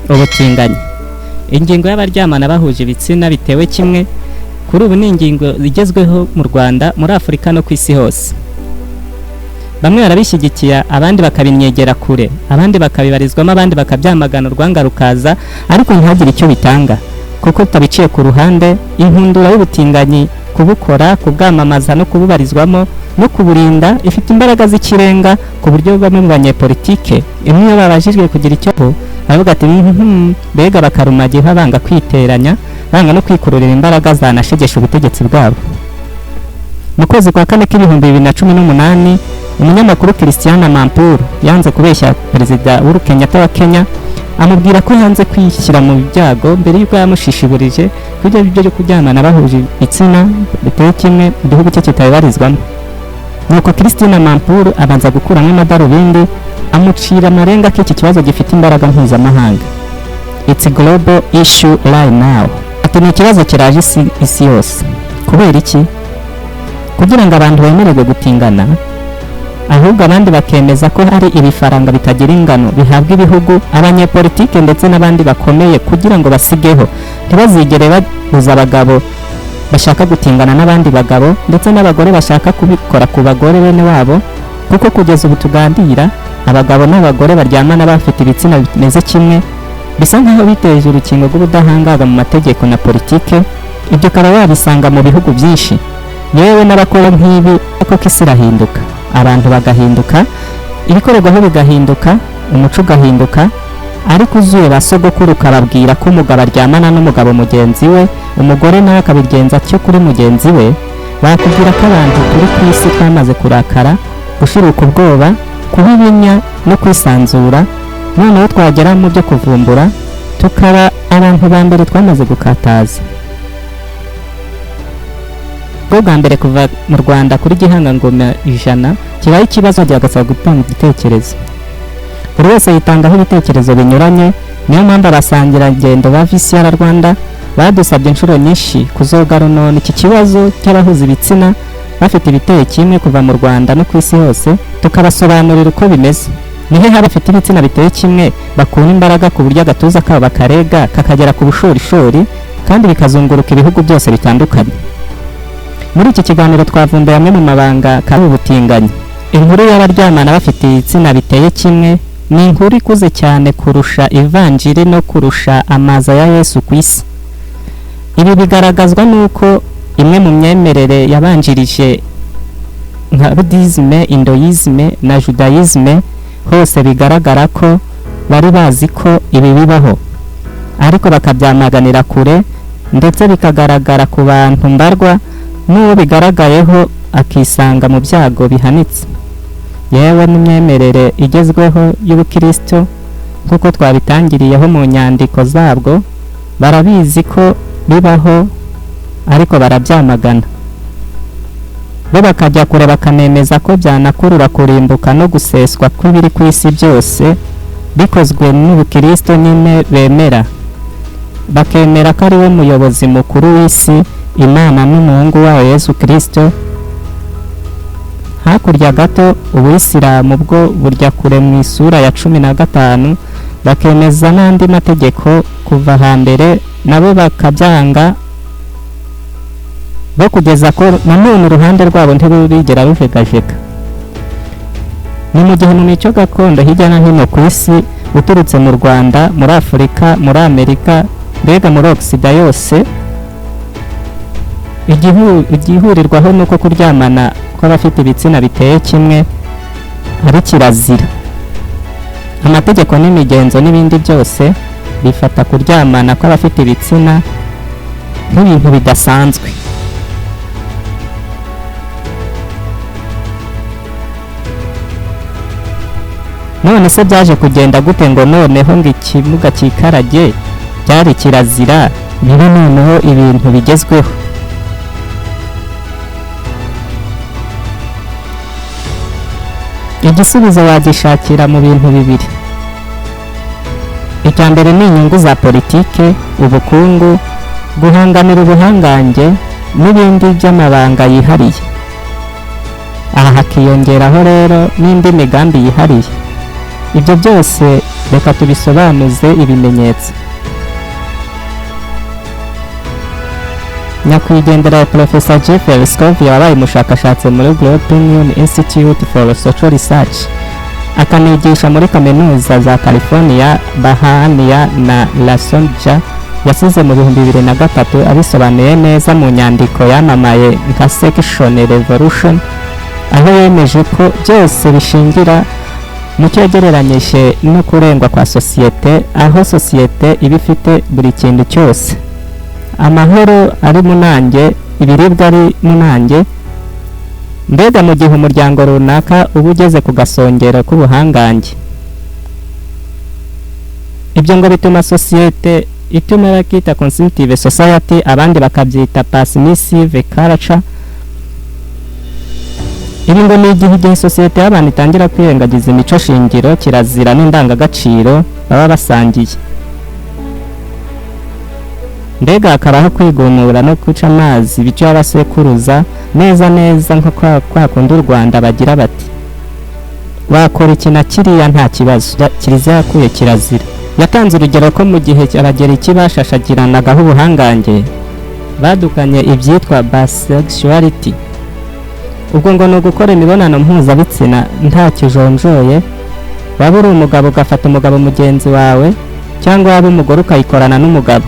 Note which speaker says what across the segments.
Speaker 1: Ubutinganyi. Ingingo y'abaryamana bahuje ibitsina bitewe kimwe kuri ubu ni ingingo igezweho mu Rwanda, muri Afurika no ku isi hose. Bamwe barabishyigikiye, abandi bakabinyegera kure, abandi bakabibarizwamo, abandi bakabyamagana urwanga rukaza, ariko ntihagire icyo bitanga kuko tabiciye ku ruhande. Inkundura y'ubutinganyi, kubukora, kubwamamaza no kububarizwamo no kuburinda ifite imbaraga z'ikirenga ku buryo bamwe mu banyepolitike imwe babajijwe kugira icyo bavuga ati mbega bakarumagiha banga kwiteranya, banga no kwikururira imbaraga zanashegesha ubutegetsi bwabo. Mu kwezi kwa kane k'ibihumbi 2018 umunyamakuru Christiana Mampuru yanze kubeshya perezida Uhuru Kenyatta wa Kenya, amubwira ko yanze kwishyira mu byago mbere y'uko yamushishiburije kujya byo kujyamana bahuje ibitsina biteye kimwe mu gihugu cye kitabibarizwamo. Nuko Christiana Mampuru abanza gukuramo amadarubindi, amucira amarenga ko iki kibazo gifite imbaraga mpuzamahanga. It's a global issue right now. Ati ni ikibazo kiraje isi yose. Kubera iki? Kugira ngo abantu bemererwe gutingana, ahubwo abandi bakemeza ko hari ibifaranga bitagira ingano bihabwa ibihugu, abanyepolitike ndetse n'abandi bakomeye kugira ngo basigeho, ntibazigere babuza abagabo bashaka gutingana n'abandi bagabo ndetse n'abagore bashaka kubikora ku bagore bene wabo, kuko kugeza ubu tugandira abagabo n'abagore baryamana bafite ibitsina bimeze kimwe, bisa nk'aho biteje urukingo rw'ubudahangarwa mu mategeko na politike. Ibyo ukaba wabisanga mu bihugu byinshi, yewe n'abakora nk'ibi, kuko isi irahinduka, abantu bagahinduka, ibikorerwaho bigahinduka, umuco ugahinduka. Ariko uzuye ba sogokuru ukababwira ko umugabo aryamana n'umugabo mugenzi we, umugore nawe akabigenza cyo kuri mugenzi we, bakubwira ko abantu turi ku isi twamaze kurakara, gushiruka ubwoba, kubibinya no kwisanzura, noneho twagera mu byo kuvumbura tukaba abantu ba mbere twamaze gukataza. Bwa mbere kuva mu Rwanda kuri Gihanga Ngoma 100 kibaye ikibazo cyagasaba gutanga igitekerezo. Buri wese yitangaho ibitekerezo binyuranye, niyo mpamvu abasangira ngendo ba VCR Rwanda badusabye inshuro nyinshi kuzogara none iki kibazo cy'abahuza ibitsina bafite ibiteye kimwe kuva mu Rwanda no ku isi hose, tukabasobanurira uko bimeze. Nihe abafite ibitsina biteye kimwe bakura imbaraga ku buryo agatuza kabo bakarega kakagera ku bushorishori kandi bikazunguruka ibihugu byose bitandukanye. Muri iki kiganiro twavumbuye amwe mu mabanga kari ubutinganyi. Inkuru y'abaryamana bafite ibitsina biteye kimwe ni inkuru ikuze cyane kurusha ivanjiri no kurusha amaza ya Yesu ku isi. Ibi bigaragazwa nuko imwe mu myemerere yabanjirije nka Buddhisme, Hinduisme na Judaisme hose bigaragara ko bari bazi ko ibi bibaho, ariko bakabyamaganira kure, ndetse bikagaragara ku bantu mbarwa n'uwo bigaragayeho akisanga mu byago bihanitse. Yewe n'imyemerere igezweho y'ubukristo kuko twabitangiriyeho mu nyandiko zabwo, barabizi ko bibaho ariko barabyamagana. Bo bakajya kure bakanemeza ko byanakurura kurimbuka no guseswa kw'ibiri ku isi byose bikozwe n'ubukristo nyine bemera. Bakemera ko ari we muyobozi mukuru w'isi, Imana n'umuhungu wayo Yesu Kristo. Hakurya gato Ubuyisilamu bwo burya kure mu isura ya 15 bakemeza n'andi mategeko kuva hambere, nabo bakabyanga bo kugeza ko nanone uruhande rwabo ntirurigera ruvegajega. Ni mu gihe mu mico gakondo hirya no hino ku isi, uturutse mu Rwanda, muri Afurika, muri Amerika, mbega muri Oxida yose, igihurirwaho nuko kuryamana kw'abafite ibitsina biteye kimwe ari kirazira. Amategeko n'imigenzo n'ibindi byose bifata kuryamana kw'abafite ibitsina nk'ibintu bidasanzwe. None se byaje kugenda gute ngo noneho ngo ikimuga kikarage byari kirazira bibe noneho ibintu bigezweho? Igisubizo wagishakira mu bintu bibiri. Icya mbere ni inyungu za politike, ubukungu, guhanganira ubuhangange n'ibindi by'amabanga yihariye. Aha hakiyongeraho rero n'indi migambi yihariye. Ibyo byose reka tubisobanuze ibimenyetso. Nyakwigendera Professor Jeffrey Scoville wabaye umushakashatsi muri Global Union Institute for Social Research akanigisha muri kaminuza za California, Bahania na La Sonja yasize mu 2003 abisobanuye neza mu nyandiko yamamaye nka Section Revolution, aho yemeje ko byose bishingira mu cyegereranyije no kurengwa kwa sosiyete, aho sosiyete iba ifite buri kintu cyose: amahoro ari munange, ibiribwa ari munange. Mbega mu gihe umuryango runaka uba ugeze ku gasongero k'ubuhangange, ibyo ngo bituma sosiyete ituma bakita consumptive society, abandi bakabyita permissive culture. Ibi ngo ni igihe sosiyete y'abantu itangira kwirengagiza imico shingiro, kirazira n'indangagaciro baba basangiye. Mbega hakabaho kwigunura no guca amazi bityo abasekuruza neza nka kwa kundi u Rwanda bagira bati wakora iki na kiriya nta kibazo, kiliziya yakuye kirazira. Yatanze urugero ko mu gihe abagereki bashashagiranaga ubuhangange badukanye ibyitwa bisexuality. Ubwo ngo ni ugukora imibonano mpuzabitsina nta kijonjoye, waba uri umugabo ugafata umugabo mugenzi wawe, cyangwa waba umugore ukayikorana n'umugabo,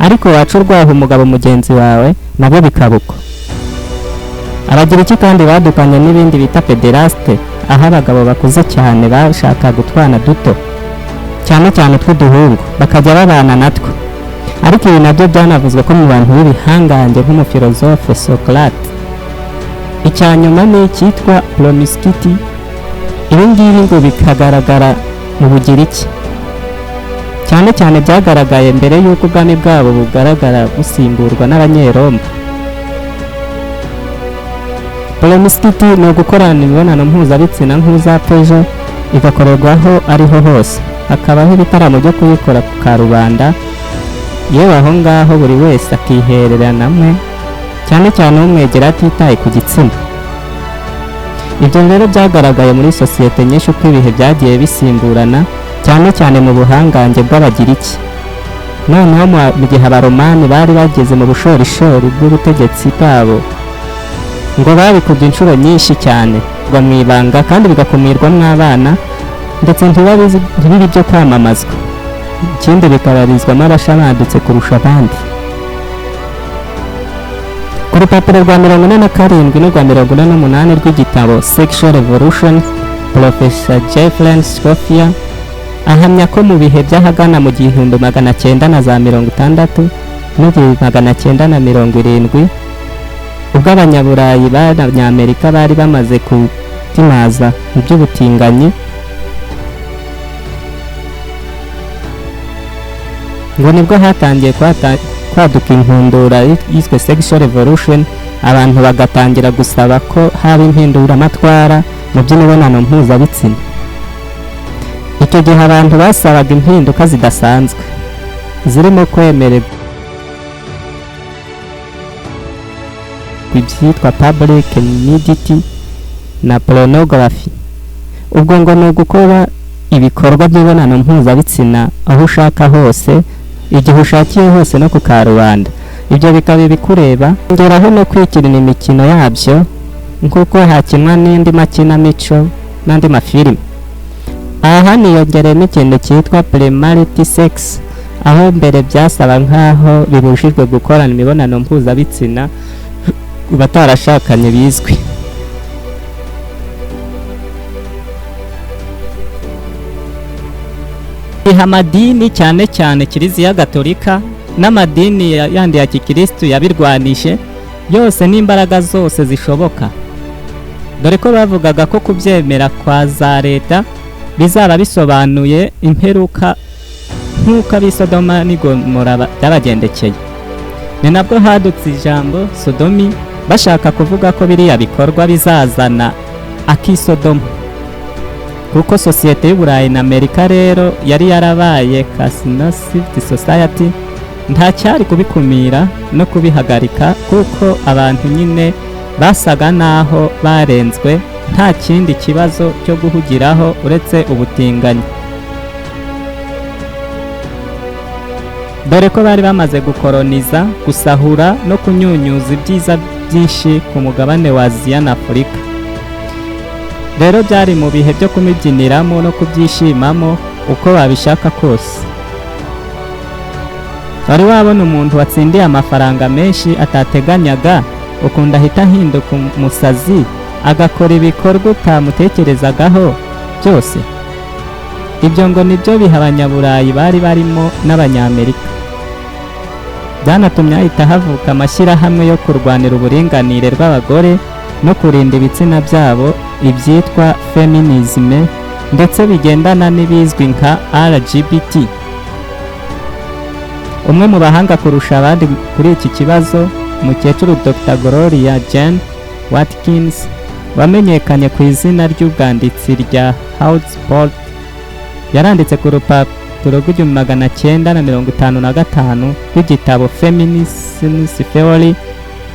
Speaker 1: ariko wacu urwaho umugabo mugenzi wawe nabo bikabuko. Abagiriki kandi badukanye n'ibindi bita pederasite, aho abagabo bakuze cyane bashaka gutwana duto cyane tw'uduhungu bakajya babana natwo. Ariko ibi nabyo byanavuzwe ko mu bantu b'ibihangange nk'umufilozofe Socrate. Icyanyuma ni icyitwa promiscuity. Ibi ngibi ngo bikagaragara mu Bugiriki, cyane byagaragaye mbere y'uko ubwami bwabo bugaragara busimburwa n'Abanyeroma. Promiscuity ni ugukorana imibonano mpuzabitsina nk'uza pejo, igakorerwaho ariho hose, hakabaho ibitaramo byo kuyikora ku karubanda, yewe aho ngaho buri wese akihereranamwe, cyane umwegera atitaye ku gitsina. Ibyo rero byagaragaye muri sosiyete nyinshi uko ibihe byagiye bisimburana, cyane mu buhangange bw'Abagiriki. Noneho mu gihe Abaromani bari bageze mu bushorishori bw'ubutegetsi bwabo, ngo babikubye inshuro nyinshi cyane ngo mwibanga, kandi bigakumirwamo abana ndetse ntibibe byo kwamamazwa, ikindi bikabarizwamo abashabandutse kurusha abandi. Ku rupapuro rwa 47 n'urwa 48 rw'igitabo Sexual Revolution, Professor Jeffrey Scoville ahamya ko mu bihe by'ahagana mu 1960 n'1970 ubwo Abanyaburayi b'Abanyamerika bari bamaze kutimaza mu by'ubutinganyi, ngo nibwo hatangiye kwaduka inkundura yiswe Sexual Revolution. Abantu bagatangira gusaba ko haba impinduramatwara mu by'imibonano mpuzabitsina. Icyo gihe abantu basabaga impinduka zidasanzwe zirimo kwemererwa ibyitwa public nudity na pornography. Ubwo ngo ni ugukora ibikorwa by'imibonano mpuzabitsina aho ushaka hose, igihe ushakiye hose no ku karubanda. Ibyo bikaba bikureba, ngeraho no kwikirina imikino yabyo nk'uko hakinwa n'indi makinamico n'andi mafilime. Aha niyongeremo ikintu cyitwa premarital sex, aho mbere byasaba nk'aho bibujijwe gukorana imibonano mpuzabitsina batarashakanye bizwi. Amadini cyane Kiliziya Gatolika n'amadini yandi ya Gikristo yabirwanije yose n'imbaraga zose zishoboka, dore ko bavugaga ko kubyemera kwa za leta bizaba bisobanuye imperuka nk'uko ab'Isodoma n'Igomora byabagendekeye. Ni nabwo hadutse ijambo sodomi, bashaka kuvuga ko biriya bikorwa bizazana akisodoma, kuko sosiyete y'Uburayi na Amerika rero yari yarabaye Cassinoid Society, nta cyari kubikumira no kubihagarika, kuko abantu nyine basaga naho barenzwe, nta kindi kibazo cyo guhugiraho uretse ubutinganyi. dore ko bari bamaze gukoroniza, gusahura no kunyunyuza ibyiza byinshi ku mugabane wa Aziya na Afurika. Rero byari mu bihe byo kumibyiniramo no kubyishimamo uko babishaka kose. Wari wabona umuntu watsindiye amafaranga menshi atateganyaga, ukunda ahita ahinduka umusazi agakora ibikorwa utamutekerezagaho byose. Ibyo ngo nibyo biha Abanyaburayi bari barimo n'Abanyamerika. Byanatumye hahita havuka amashyirahamwe yo kurwanira uburinganire bw'abagore no kurinda ibitsina byabo, ibyitwa feminisme, ndetse bigendana n'ibizwi nka LGBT. Umwe mu bahanga kurusha abandi kuri iki kibazo, umukecuru Dr. Gloria Jean Watkins, wamenyekanye ku izina ry'ubwanditsi rya Household, yaranditse ku rupapuro rw'1955 rw'igitabo Feminism Theory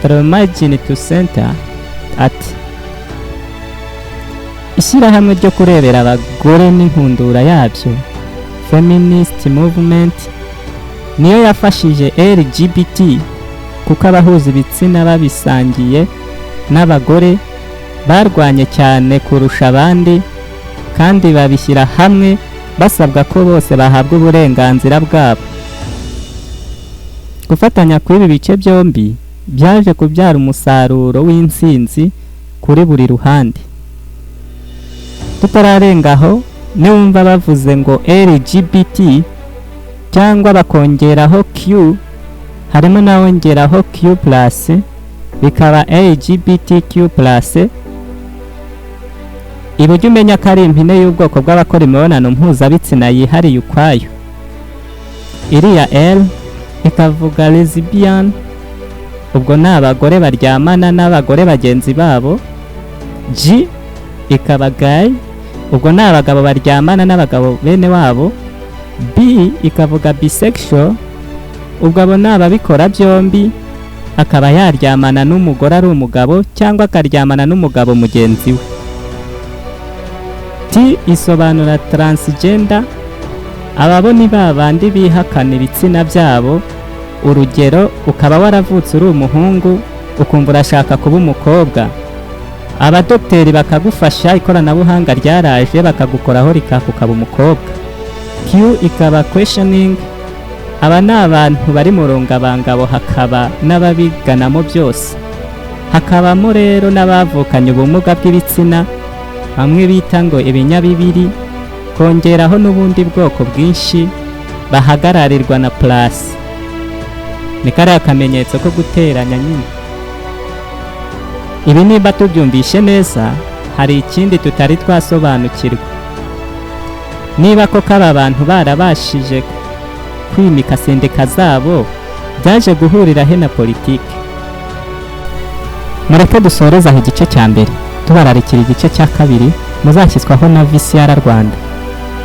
Speaker 1: from Origin to Center ati: ishyirahamwe ryo kurebera abagore n'inkundura yabyo, Feminist Movement, niyo yafashije LGBT kuko abahuza ibitsina babisangiye n'abagore barwanye cyane kurusha abandi, kandi babishyira hamwe basabwa ko bose bahabwa uburenganzira bwabo. Gufatanya kw'ibi bice byombi byaje kubyara umusaruro w'intsinzi kuri buri ruhande. Tutararengaho, niwumva bavuze ngo LGBT cyangwa bakongeraho Q, harimo nawongeraho Q+, bikaba LGBTQ+, iba ujya umenya ko ari impine y'ubwoko bw'abakora imibonano mpuzabitsina yihariye ukwayo. Iriya L ikavuga lesbian, ubwo ni abagore baryamana n'abagore bagenzi babo. G ikaba gay, ubwo ni abagabo baryamana n'abagabo bene wabo. B ikavuga bisexual, ubwo abo ni ababikora byombi, akaba yaryamana n'umugore ari umugabo cyangwa akaryamana n'umugabo mugenzi we. T isobanura transgender, ababo ni babandi bihakana ibitsina byabo, urugero ukaba waravutse uri umuhungu ukumva urashaka kuba umukobwa, abadokiteri bakagufasha, ikoranabuhanga ryaraje bakagukoraho ukaba umukobwa. Q ikaba questioning, aba ni abantu bari mu rungabangabo, hakaba n'ababiganamo byose. Hakabamo rero n'abavukanye ubumuga bw'ibitsina, bamwe bita ngo ibinyabibiri, kongeraho n'ubundi bwoko bwinshi bahagararirwa na plus. Ni kariya akamenyetso ko guteranya nyine. Ibi niba tubyumvishe neza, hari ikindi tutari twasobanukirwa. Niba koko aba bantu barabashije kwimika sendika zabo, byaje guhurira he na politiki? Mureke dusoreza aho igice cya mbere, tubararikira igice cya kabiri muzashyizwaho na VCR Rwanda.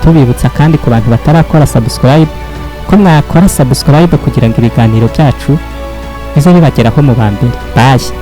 Speaker 1: Tubibutsa kandi ku bantu batarakora subscribe ko mwakora subscribe kugira ngo ibiganiro byacu bize bibageraho mu ba mbere. Bye.